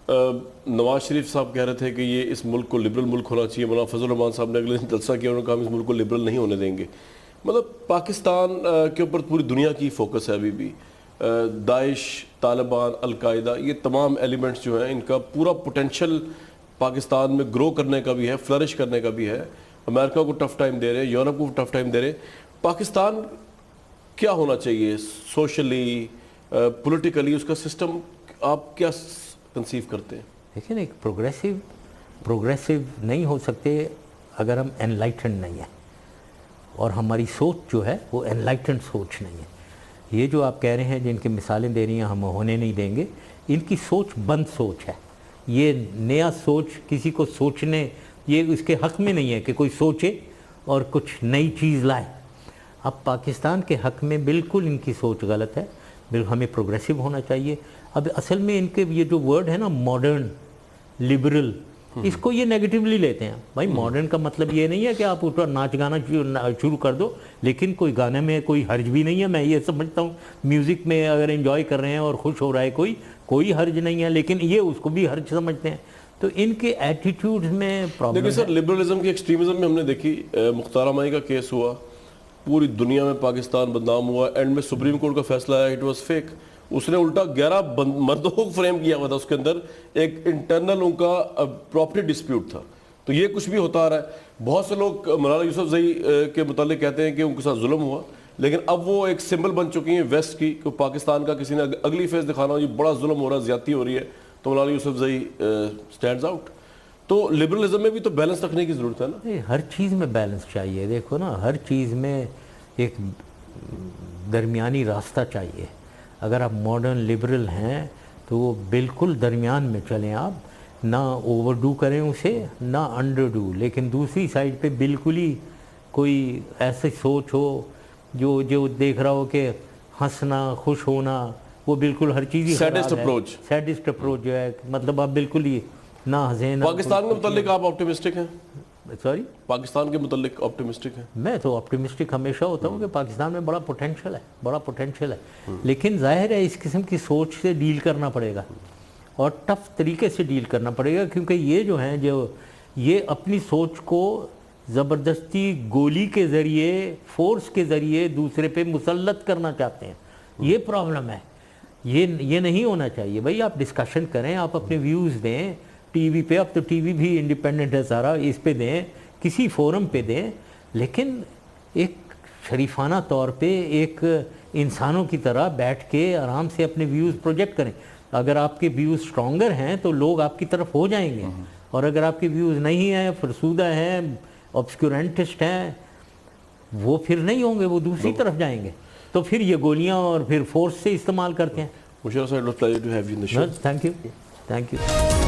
नवाज शरीफ साहब कह रहे थे कि ये इस मुल्क को लिबरल मुल्क होना चाहिए। मौलाना फजल रहमान साहब ने अगले दिन जलसा किया, उन्होंने कहा हम इस मुल्क को लिबरल नहीं होने देंगे। मतलब पाकिस्तान के ऊपर पूरी दुनिया की फोकस है अभी भी, दाइश, तालिबान, अलकायदा, ये तमाम एलिमेंट्स जो हैं इनका पूरा पोटेंशियल पाकिस्तान में ग्रो करने का भी है, फ्लरिश करने का भी है। अमेरिका को टफ टाइम दे रहे हैं, यूरोप को टफ टाइम दे रहे हैं। पाकिस्तान क्या होना चाहिए सोशली, पॉलिटिकली, उसका सिस्टम आप क्या कंसीव करते हैं? देखिए ना, एक प्रोग्रेसिव नहीं हो सकते अगर हम एनलाइटेंड नहीं हैं, और हमारी सोच जो है वो एनलाइटेंड सोच नहीं है। ये जो आप कह रहे हैं, जिनकी मिसालें दे रही हैं, हम होने नहीं देंगे, इनकी सोच बंद सोच है। ये नया सोच किसी को सोचने, ये इसके हक में नहीं है कि कोई सोचे और कुछ नई चीज़ लाए। अब पाकिस्तान के हक में बिल्कुल इनकी सोच गलत है, बिल्कुल हमें प्रोग्रेसिव होना चाहिए। अब असल में इनके ये जो वर्ड है ना, मॉडर्न, लिबरल, इसको ये नेगेटिवली लेते हैं। भाई मॉडर्न का मतलब ये नहीं है कि आप ऊपर नाच गाना शुरू कर दो, लेकिन कोई गाने में कोई हर्ज भी नहीं है। मैं ये समझता हूँ म्यूज़िक में अगर एंजॉय कर रहे हैं और खुश हो रहा है कोई हर्ज नहीं है, लेकिन ये उसको भी हर्ज समझते हैं। तो इनके एटीट्यूड में प्रॉब्लम है। सर, लिबरलिज्म की एक्सट्रीमिज्म में हमने देखी, मुख्तार माई का केस हुआ, पूरी दुनिया में पाकिस्तान बदनाम हुआ, एंड में सुप्रीम कोर्ट का फैसला आया इट वाज फेक। उसने उल्टा 11 मर्दों को फ्रेम किया हुआ था, उसके अंदर एक इंटरनल उनका प्रॉपर्टी डिस्प्यूट था। तो ये कुछ भी होता आ रहा है। बहुत से लोग मलाला यूसुफजई के मुतालिक कहते हैं कि उनके साथ जुल्म हुआ, लेकिन अब वो एक सिंबल बन चुकी हैं वेस्ट की, कि पाकिस्तान का किसी ने अगली फेस दिखाना हो, ये बड़ा जुल्म हो रहा है, ज्यादती हो रही है, तो मलाला यूसुफजई स्टैंड्स आउट। तो लिबरलिज्म में भी तो बैलेंस रखने की ज़रूरत है ना। हर चीज़ में बैलेंस चाहिए। देखो ना, हर चीज़ में एक दरमियानी रास्ता चाहिए। अगर आप मॉडर्न लिबरल हैं तो वो बिल्कुल दरमियान में चलें, आप ना ओवरडू करें उसे, ना अंडरडू, लेकिन दूसरी साइड पे बिल्कुल ही कोई ऐसी सोच हो जो देख रहा हो कि हंसना, खुश होना, वो बिल्कुल हर चीज़ ही सैडिस्ट अप्रोच, सैडिस्ट अप्रोच जो है, मतलब आप बिल्कुल ही ना हंसे ना। पाकिस्तान के मुतालिक आप ऑप्टिमिस्टिक हैं? सॉरी, पाकिस्तान के मुतालिक ऑप्टिमिस्टिक हैं? मैं तो ऑप्टिमिस्टिक हमेशा होता हूँ कि पाकिस्तान में बड़ा पोटेंशियल है, लेकिन जाहिर है इस किस्म की सोच से डील करना पड़ेगा और टफ तरीके से डील करना पड़ेगा, क्योंकि ये जो हैं ये अपनी सोच को ज़बरदस्ती गोली के ज़रिए, फोर्स के ज़रिए दूसरे पे मुसल्लत करना चाहते हैं। ये प्रॉब्लम है। ये नहीं होना चाहिए। भाई आप डिस्कशन करें, आप अपने व्यूज़ दें टीवी पे। अब तो टीवी भी इंडिपेंडेंट है सारा, इस पे दें, किसी फोरम पे दें, लेकिन एक शरीफाना तौर पे एक इंसानों की तरह बैठ के आराम से अपने व्यूज़ प्रोजेक्ट करें। अगर आपके व्यूज़ स्ट्रॉन्गर हैं तो लोग आपकी तरफ हो जाएंगे, और अगर आपके व्यूज़ नहीं हैं, फरसूदा हैं, ऑब्सक्यूरेंटिस्ट हैं, वो फिर नहीं होंगे, वो दूसरी तरफ जाएंगे। तो फिर ये गोलियां और फिर फोर्स से इस्तेमाल करते हैं। मुशर्रफ साहब, it was pleasure to have you in the show. Thank you.